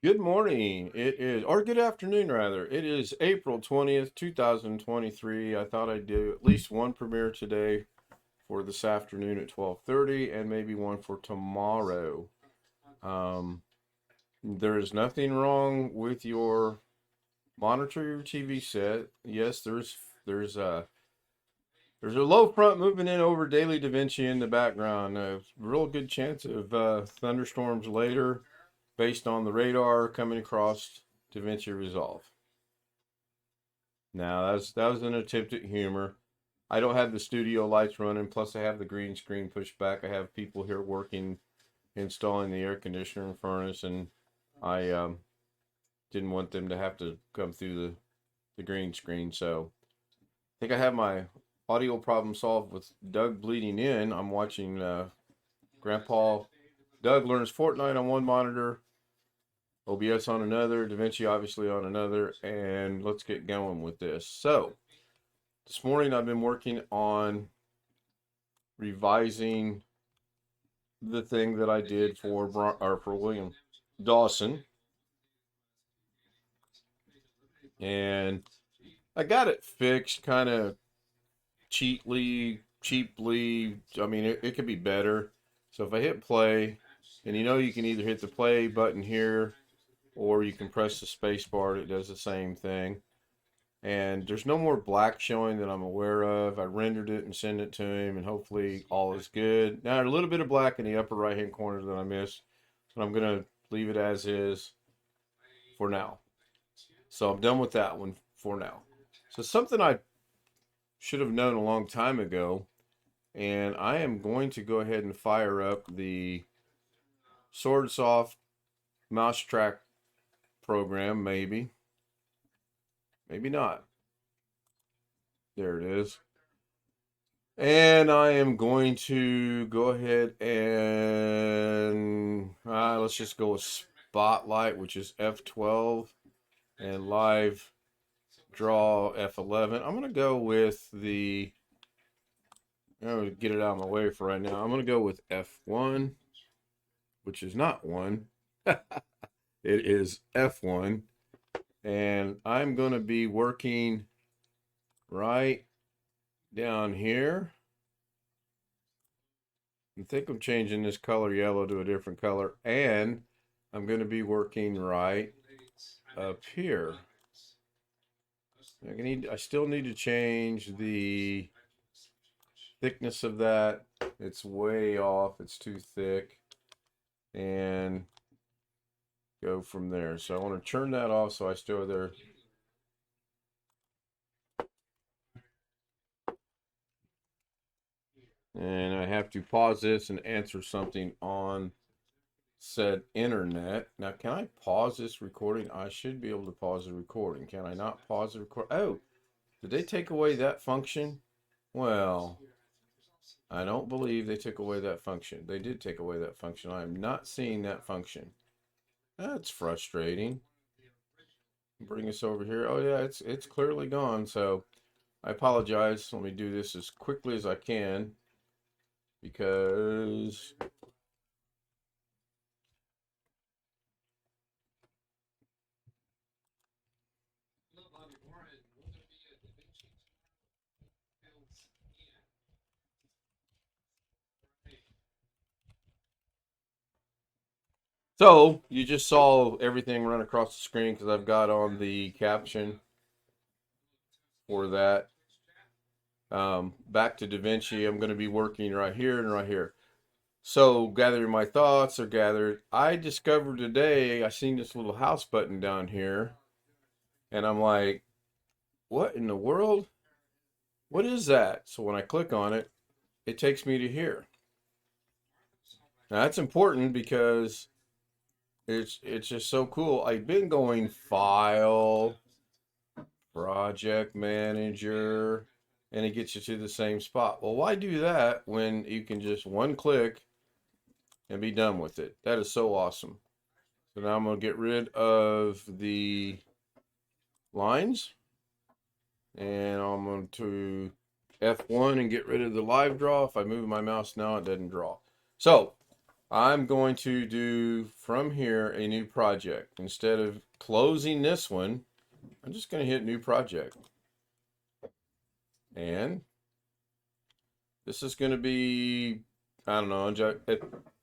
Good morning. It is, or good afternoon rather. It is April 20th, 2023. I thought I'd do at least one premiere today for this afternoon at 12:30 and maybe one for tomorrow. Um, there is nothing wrong with your monitor, your TV set. Yes, there's a there's a low front moving in over Daily Da Vinci in the background. A real good chance of thunderstorms later based on the radar coming across Da Vinci Resolve. Now that was an attempt at humor. I don't have the studio lights running, plus I have the green screen pushed back. I have people here working, installing the air conditioner and furnace, and I didn't want them to have to come through the green screen. So I think I have my audio problem solved with Doug bleeding in. I'm watching Grandpa Doug learns Fortnite on one monitor, OBS on another, DaVinci obviously on another, and let's get going with this. So this morning I've been working on revising the thing that I did for William Dawson, and I got it fixed kind of cheaply. I mean, it could be better. So if I hit play, and you can either hit the play button here or you can press the space bar. It does the same thing. And there's no more black showing that I'm aware of. I rendered it and sent it to him, and hopefully all is good. Now, a little bit of black in the upper right hand corner that I missed, but I'm going to leave it as is for now. So I'm done with that one for now. So something I should have known a long time ago, and I am going to go ahead and fire up the SwordSoft mouse track program, maybe not. There it is. And I am going to go ahead and let's just go with Spotlight, which is F12, and Live Draw F11. I'm going to go with I'm going to get it out of my way for right now. I'm going to go with F1, which is not one. It is F1. And I'm going to be working right down here. I think I'm changing this color yellow to a different color, and I'm going to be working right up here. I still need to change the thickness of that. It's way off. It's too thick, and go from there. So I want to turn that off so I still there. And I have to pause this and answer something on said internet. Now, can I pause this recording? I should be able to pause the recording. Can I not pause the record? Oh, did they take away that function? Well, I don't believe they took away that function. They did take away that function. I am not seeing that function. That's frustrating. Bring us over here. Oh yeah, it's clearly gone. So I apologize. Let me do this as quickly as I can because so you just saw everything run across the screen because I've got on the caption for that. Back to DaVinci, I'm going to be working right here and right here. So gathering my thoughts are gathered. I discovered today, I seen this little house button down here, and I'm like, what in the world? What is that? So when I click on it, it takes me to here. Now that's important because it's just so cool. I've been going file, project manager, and it gets you to the same spot. Well, why do that when you can just one click and be done with it? That is so awesome. So now I'm going to get rid of the lines, and I'm going to F1 and get rid of the live draw. If I move my mouse now, it doesn't draw. So I'm going to do from here a new project. Instead of closing this one, I'm just going to hit new project. And this is going to be, I don't know,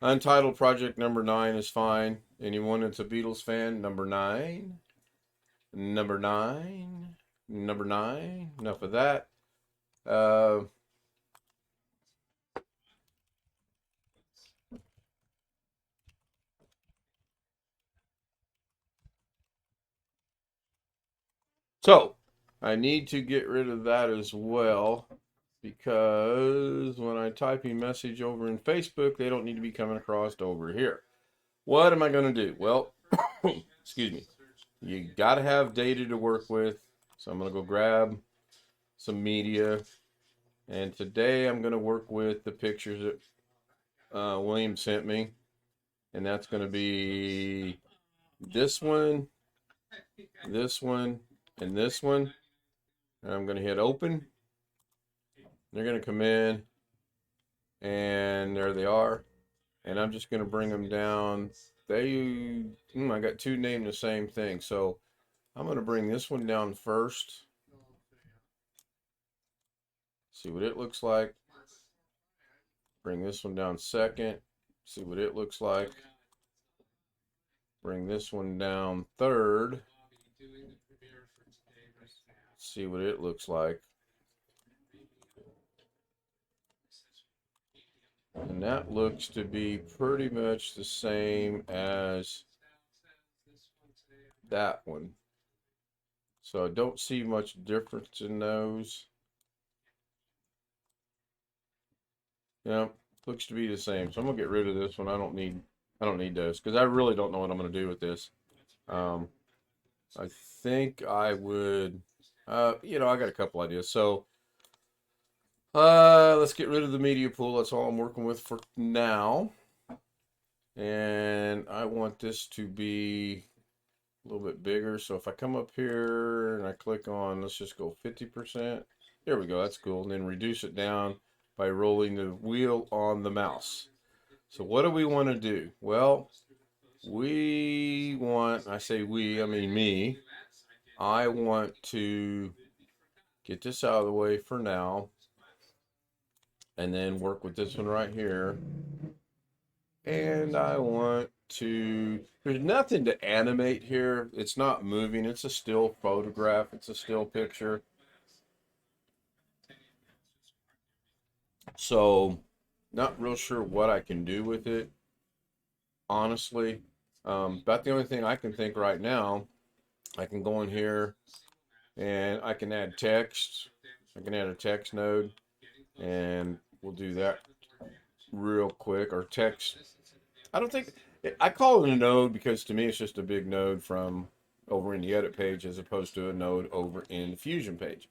Untitled Project number 9 is fine. Anyone that's a Beatles fan, number 9, number 9, number 9. Enough of that. So I need to get rid of that as well because when I type a message over in Facebook, they don't need to be coming across over here. What am I going to do? Well, excuse me. You got to have data to work with. So I'm going to go grab some media. And today I'm going to work with the pictures that William sent me. And that's going to be this one, and this one. And I'm going to hit open. They're going to come in. And there they are. And I'm just going to bring them down. I got two named the same thing. So I'm going to bring this one down first. See what it looks like. Bring this one down second. See what it looks like. Bring this one down third. See what it looks like. And that looks to be pretty much the same as that one. So I don't see much difference in those. Yeah, looks to be the same. So I'm gonna get rid of this one. I don't need those because I really don't know what I'm gonna do with this. I think I would, I got a couple ideas. So let's get rid of the media pool. That's all I'm working with for now. And I want this to be a little bit bigger. So if I come up here and I click on, let's just go 50%. There we go. That's cool. And then reduce it down by rolling the wheel on the mouse. So what do we want to do? Well, I say we, I mean me. I want to get this out of the way for now. And then work with this one right here. And I want to, there's nothing to animate here. It's not moving. It's a still photograph. It's a still picture. So not real sure what I can do with it, honestly. About the only thing I can think right now, I can go in here and I can add text. I can add a text node and we'll do that real quick. Or text, I don't think, I call it a node because to me it's just a big node from over in the edit page as opposed to a node over in the Fusion page.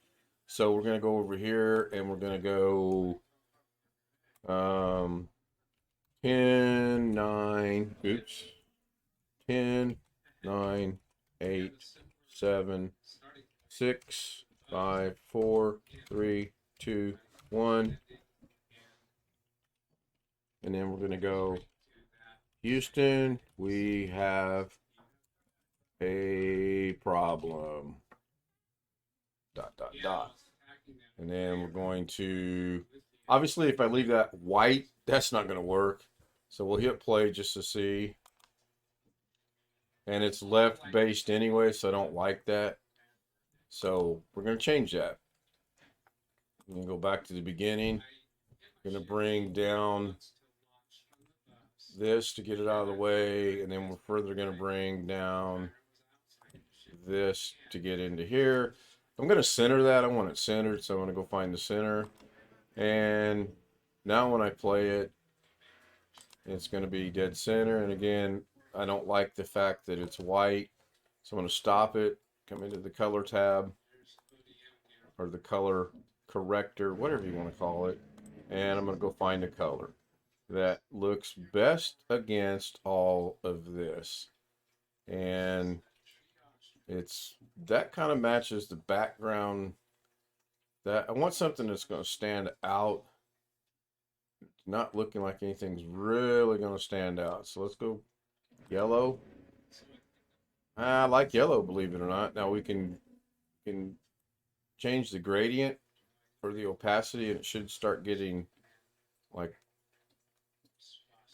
So we're going to go over here and we're going to go 10, 9, oops, 10, 9, 8, 7, 6, 5, 4, 3, 2, 1. And then we're going to go Houston, we have a problem. ... And then we're going to, obviously if I leave that white, that's not going to work. So we'll hit play just to see. And it's left based anyway, so I don't like that. So we're going to change that. We're going to go back to the beginning. Going to bring down this to get it out of the way. And then we're further going to bring down this to get into here. I'm going to center that. I want it centered, so I'm going to go find the center. And now when I play it, it's going to be dead center. And again, I don't like the fact that it's white. So I'm going to stop it, come into the color tab, or the color corrector, whatever you want to call it. And I'm going to go find a color that looks best against all of this. And that kind of matches the background. That I want something that's going to stand out. not looking like anything's really going to stand out. So let's go yellow. I like yellow, believe it or not. Now we can change the gradient or the opacity, and it should start getting like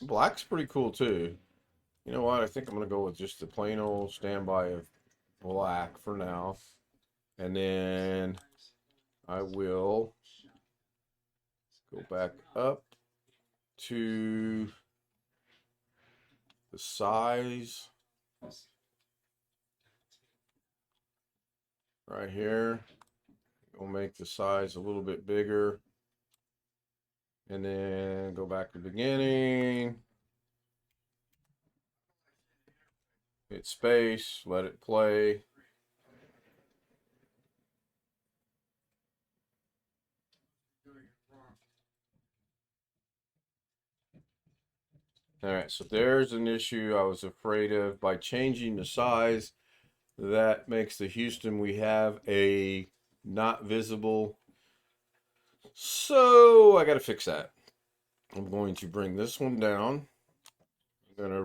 black's pretty cool too. You know what? I think I'm gonna go with just the plain old standby of black for now, and then I will go back up to the size right here. We'll make the size a little bit bigger, and then go back to the beginning. Hit space, let it play. All right, so there's an issue I was afraid of. By changing the size, that makes the Houston we have a not visible. So I got to fix that. I'm going to bring this one down. I'm going to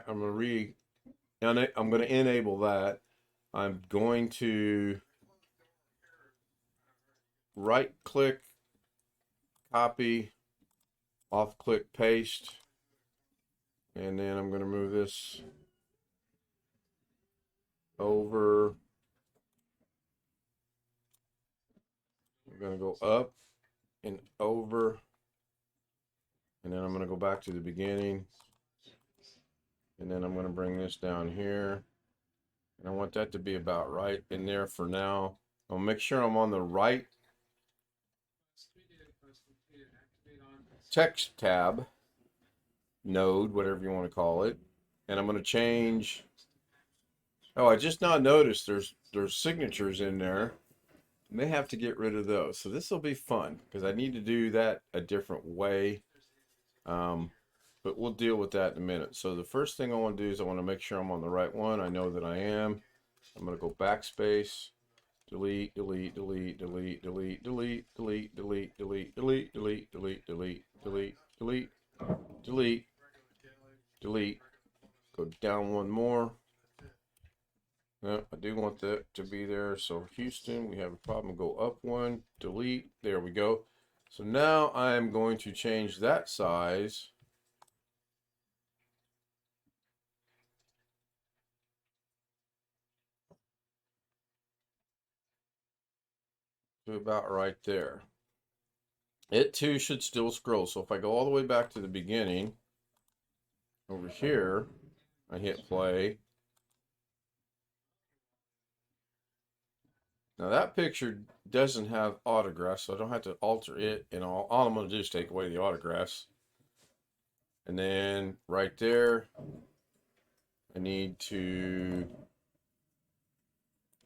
I'm going to enable that. I'm going to right click, copy, off click, paste, and then I'm going to move this over. I'm going to go up and over, and then I'm going to go back to the beginning, and then I'm going to bring this down here, and I want that to be about right in there for now. I'll make sure I'm on the right text tab node, whatever you want to call it, and I'm going to change. Oh, I just now noticed there's signatures in there. I may have to get rid of those, so this will be fun because I need to do that a different way. But we'll deal with that in a minute. So the first thing I want to do is I want to make sure I'm on the right one. I know that I am. I'm going to go backspace, delete, delete, delete, delete, delete, delete, delete, delete, delete, delete, delete, delete, delete, delete, delete, delete, delete. Go down one more. No, I do want that to be there. So Houston, we have a problem. Go up one, delete. There we go. So now I am going to change that size to about right there. It too should still scroll. So if I go all the way back to the beginning, over here, I hit play. Now that picture doesn't have autographs, so I don't have to alter it. And all I'm going to do is take away the autographs. And then right there, I need to,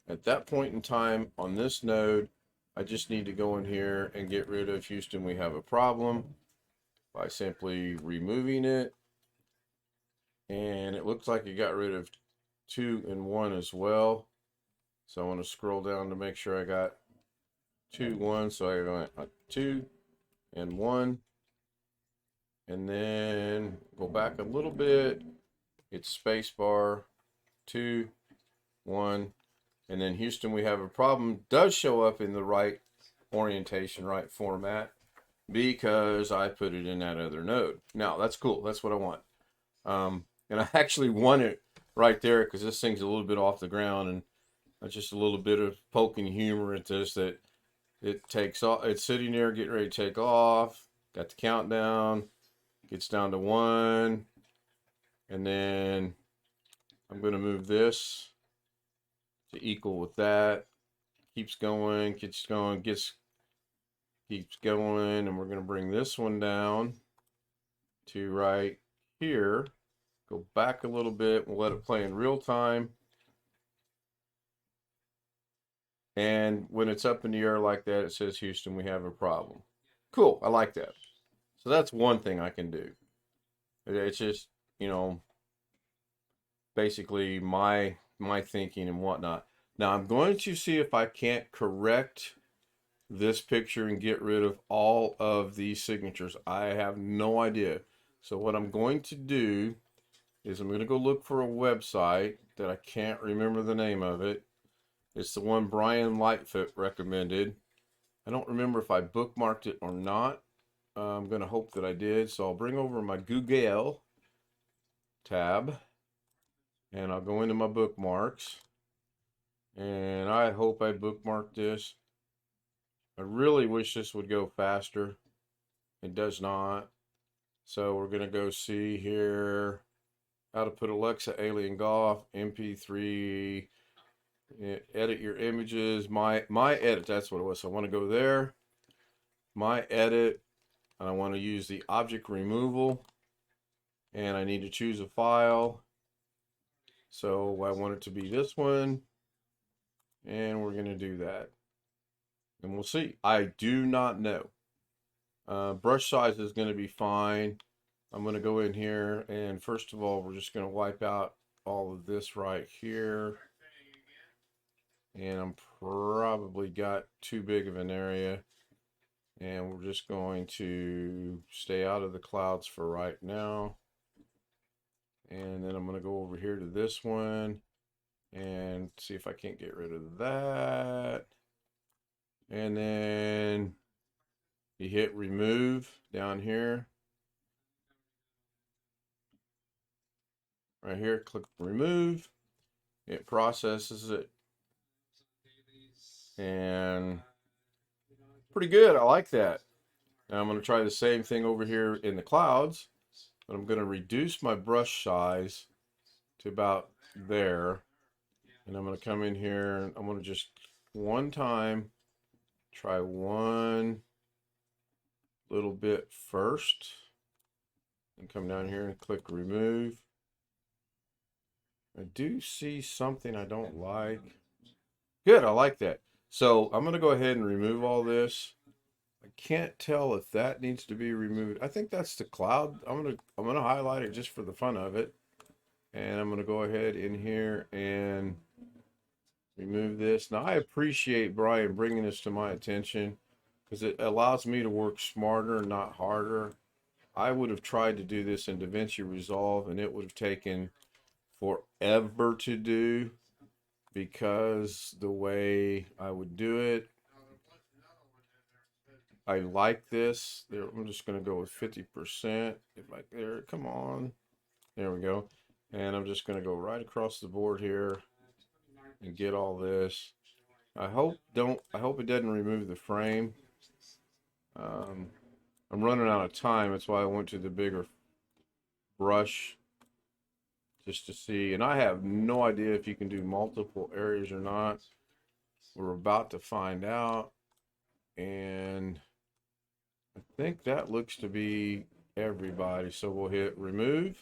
at that point in time on this node, I just need to go in here and get rid of Houston. We have a problem by simply removing it. And it looks like it got rid of 2 and 1 as well. So I want to scroll down to make sure I got 2, 1. So I go 2 and 1. And then go back a little bit. It's space bar, 2, 1. And then Houston, we have a problem, does show up in the right orientation, right format, because I put it in that other node. Now, that's cool. That's what I want. And I actually want it right there because this thing's a little bit off the ground, and that's just a little bit of poking humor at this, that it takes off. It's sitting there getting ready to take off. Got the countdown. Gets down to 1. And then I'm going to move this to equal with that. Keeps going, keeps going, keeps going, and we're going to bring this one down to right here. Go back a little bit. We'll let it play in real time. And when it's up in the air like that, it says, Houston, we have a problem. Cool. I like that. So that's one thing I can do. It's just, basically my thinking and whatnot. Now I'm going to see if I can't correct this picture and get rid of all of these signatures? I have no idea. So what I'm going to do is I'm going to go look for a website that I can't remember the name of it. It's the one Brian Lightfoot recommended. I don't remember if I bookmarked it or not. I'm going to hope that I did. So I'll bring over my Google tab and I'll go into my bookmarks. And I hope I bookmarked this. I really wish this would go faster. It does not. So we're going to go see here how to put Alexa Alien Golf MP3, edit your images, my edit, that's what it was. So I want to go there, my edit, and I want to use the object removal, and I need to choose a file. So I want it to be this one, and we're going to do that. And we'll see. I do not know. Brush size is going to be fine. I'm going to go in here, and first of all, we're just going to wipe out all of this right here. And I'm probably got too big of an area. And we're just going to stay out of the clouds for right now. And then I'm going to go over here to this one and see if I can't get rid of that. And then you hit remove down here. Right here, click remove. It processes it. And pretty good. I like that. Now I'm going to try the same thing over here in the clouds. But I'm going to reduce my brush size to about there. And I'm going to come in here and I'm going to just one time try one little bit first. And come down here and click remove. I do see something I don't like. Good, I like that. So I'm going to go ahead and remove all this. I can't tell if that needs to be removed. I think that's the cloud. I'm gonna highlight it just for the fun of it. And I'm going to go ahead in here and remove this. Now I appreciate Brian bringing this to my attention because it allows me to work smarter, not harder. I would have tried to do this in DaVinci Resolve and it would have taken forever to do because the way I would do it. I like this. There, I'm just going to go with 50%. If I there, come on. There we go. And I'm just going to go right across the board here and get all this. I hope it doesn't remove the frame. I'm running out of time. That's why I went to the bigger brush just to see. And I have no idea if you can do multiple areas or not. We're about to find out. And I think that looks to be everybody. So we'll hit remove.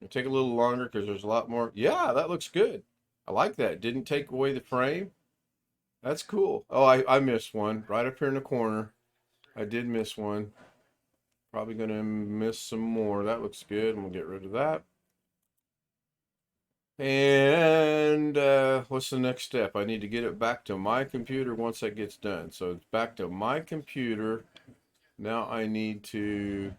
It'll take a little longer because there's a lot more. Yeah, that looks good. I like that. Didn't take away the frame. That's cool. Oh, I missed one right up here in the corner. I did miss one. Probably going to miss some more. That looks good. I'm going to get rid of that. And what's the next step? I need to get it back to my computer once that gets done. So it's back to my computer. Now I need to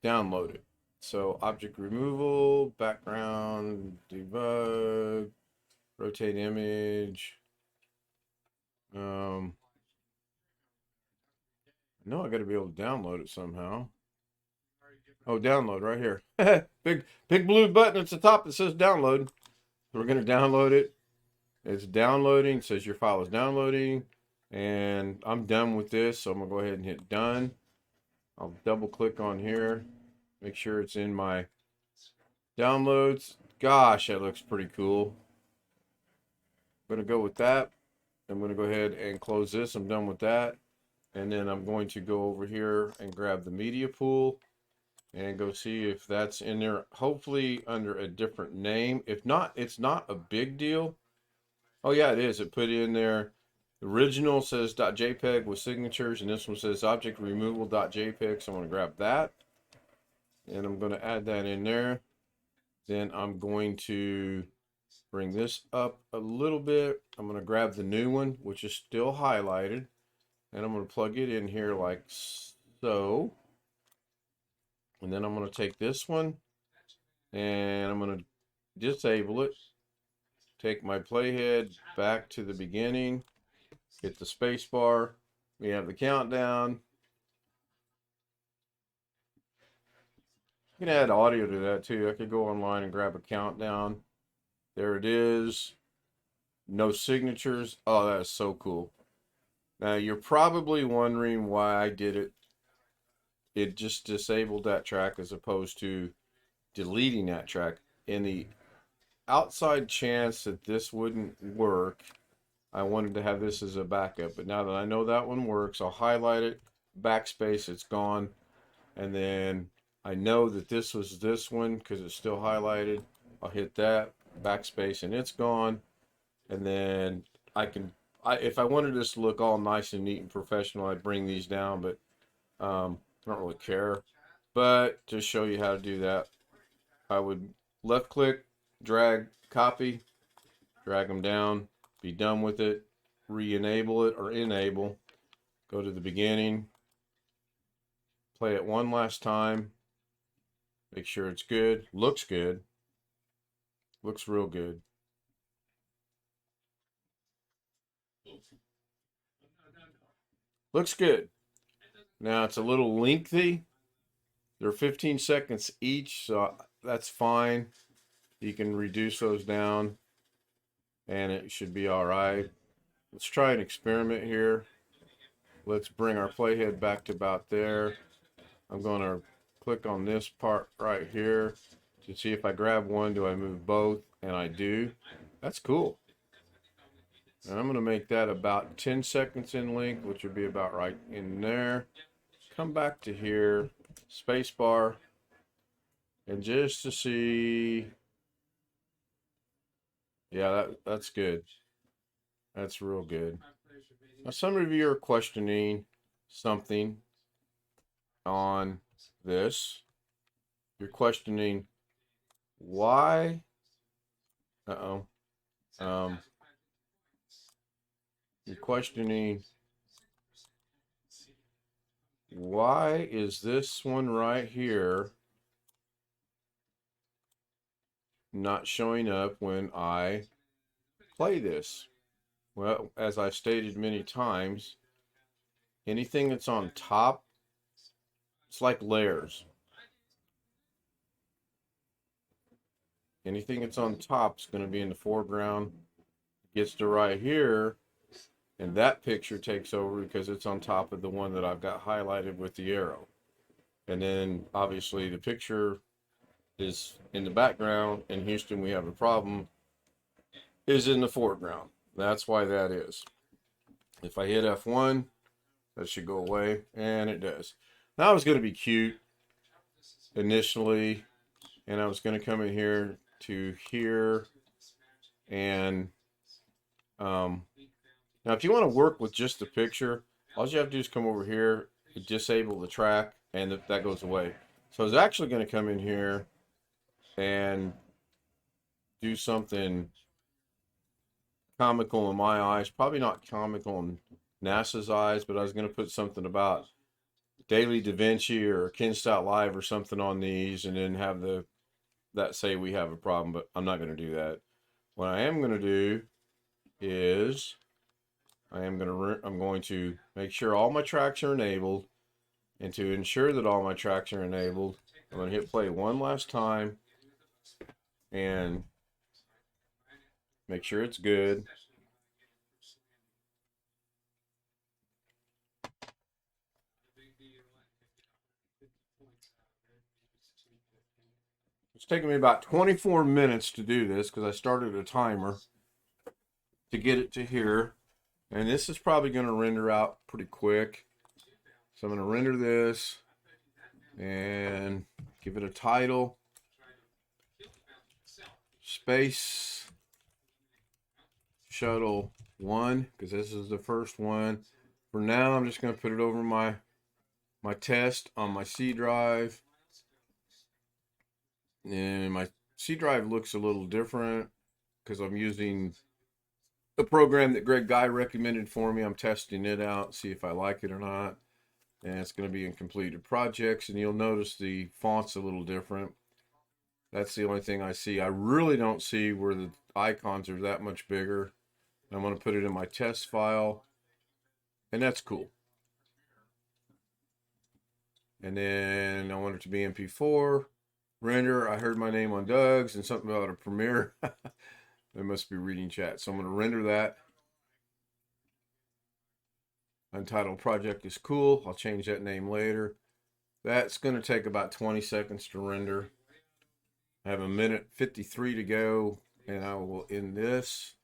download it. So object removal, background, debug, rotate image. I know I got to be able to download it somehow. Oh, download right here. big blue button at the top that says download. We're going to download it. It's downloading. It says your file is downloading. And I'm done with this. So I'm going to go ahead and hit done. I'll double click on here. Make sure it's in my downloads. Gosh, that looks pretty cool. I'm going to go with that. I'm going to go ahead and close this. I'm done with that. And then I'm going to go over here and grab the media pool and go see if that's in there, hopefully under a different name. If not, it's not a big deal. Oh yeah, it is. It put in there. The original says .jpeg with signatures, and this one says object removal.jpg. So I'm going to grab that. And I'm going to add that in there. Then I'm going to bring this up a little bit. I'm going to grab the new one, which is still highlighted, and I'm going to plug it in here like so. And then I'm going to take this one and I'm going to disable it. Take my playhead back to the beginning. Hit the space bar. We have the countdown. You can add audio to that too. I could go online and grab a countdown. There it is. No signatures. Oh, that is so cool. Now you're probably wondering why I did it. It just disabled that track as opposed to deleting that track. In the outside chance that this wouldn't work, I wanted to have this as a backup. But now that I know that one works, I'll highlight it, backspace, it's gone. And then I know that this was this one because it's still highlighted. I'll hit that, backspace, and it's gone. And then if I wanted this to look all nice and neat and professional, I'd bring these down, but I don't really care. But to show you how to do that, I would left click, drag, copy, drag them down, be done with it, re-enable it or enable, go to the beginning, play it one last time, make sure it's good, looks real good. Looks good. Now it's a little lengthy. They're 15 seconds each, so that's fine. You can reduce those down and it should be all right. Let's try an experiment here. Let's bring our playhead back to about there. I'm going to click on this part right here to see if I grab one, do I move both? And I do. That's cool. And I'm going to make that about 10 seconds in length, which would be about right in there. Come back to here, space bar, and just to see, yeah, that's good. That's real good. Now, some of you are questioning something on this. You're questioning why. Uh-oh. You're questioning why is this one right here not showing up when I play this? Well, as I've stated many times, anything that's on top, it's like layers. Anything that's on top is going to be in the foreground. Gets to right here, and that picture takes over because it's on top of the one that I've got highlighted with the arrow. And then obviously the picture is in the background. In Houston, we have a problem, is in the foreground. That's why that is. If I hit F1, that should go away, and it does. Now I was going to be cute initially, and I was going to come in here to here, and now if you want to work with just the picture, all you have to do is come over here, disable the track, and that goes away. So I was actually going to come in here and do something comical in my eyes, probably not comical in NASA's eyes, but I was going to put something about Daily Da Vinci or KenStout Live or something on these, and then have that say we have a problem, but I'm not going to do that. What I am going to do is I'm going to make sure all my tracks are enabled, and to ensure that all my tracks are enabled, I'm going to hit play one last time and make sure it's good. It's taken me about 24 minutes to do this because I started a timer to get it to here. And this is probably going to render out pretty quick. So I'm going to render this and give it a title. Space Shuttle 1, because this is the first one. For now, I'm just going to put it over my test on my C drive. And my C Drive looks a little different because I'm using the program that Greg Guy recommended for me. I'm testing it out, see if I like it or not. And it's going to be in completed projects. And you'll notice the font's a little different. That's the only thing I see. I really don't see where the icons are that much bigger. I'm going to put it in my test file. And that's cool. And then I want it to be MP4. Render. I heard my name on Doug's and something about a Premiere. They must be reading chat. So I'm going to render that. Untitled project is cool. I'll change that name later. That's going to take about 20 seconds to render. I have a minute 53 to go, and I will end this.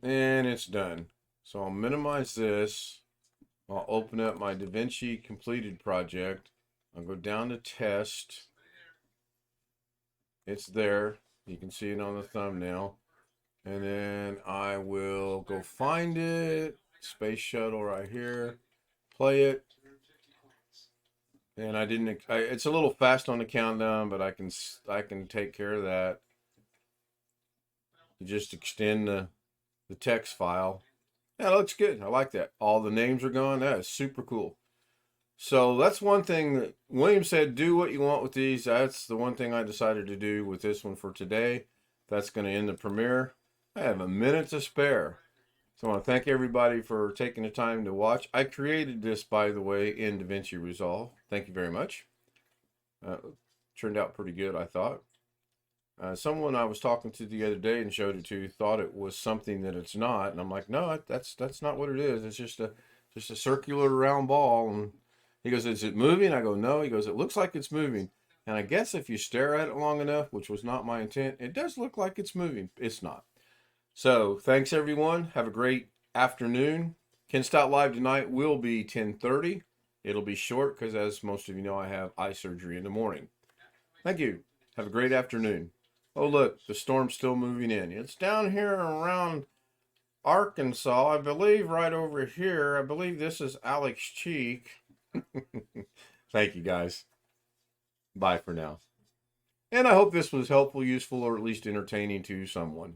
And it's done. So I'll minimize this. I'll open up my DaVinci completed project. I'll go down to test. It's there. You can see it on the thumbnail. And then I will go find it. Space Shuttle right here. Play it. And it's a little fast on the countdown, but I can take care of that. You just extend the text file. Yeah, it looks good. I like that. All the names are gone. That is super cool. So that's one thing that William said, do what you want with these. That's the one thing I decided to do with this one for today. That's going to end the premiere. I have a minute to spare. So I want to thank everybody for taking the time to watch. I created this, by the way, in DaVinci Resolve. Thank you very much. Turned out pretty good, I thought. Someone I was talking to the other day and showed it to thought it was something that it's not, and I'm like, no, that's not what it is. It's just a circular round ball. And he goes, is it moving? I go, no. He goes, it looks like it's moving. And I guess if you stare at it long enough, which was not my intent, it does look like it's moving. It's not. So thanks everyone. Have a great afternoon. Ken Stott Live tonight will be 10:30. It'll be short because, as most of you know, I have eye surgery in the morning. Thank you. Have a great afternoon. Oh, look, the storm's still moving in. It's down here around Arkansas, I believe, right over here. I believe this is Alex Cheek. Thank you, guys. Bye for now. And I hope this was helpful, useful, or at least entertaining to someone.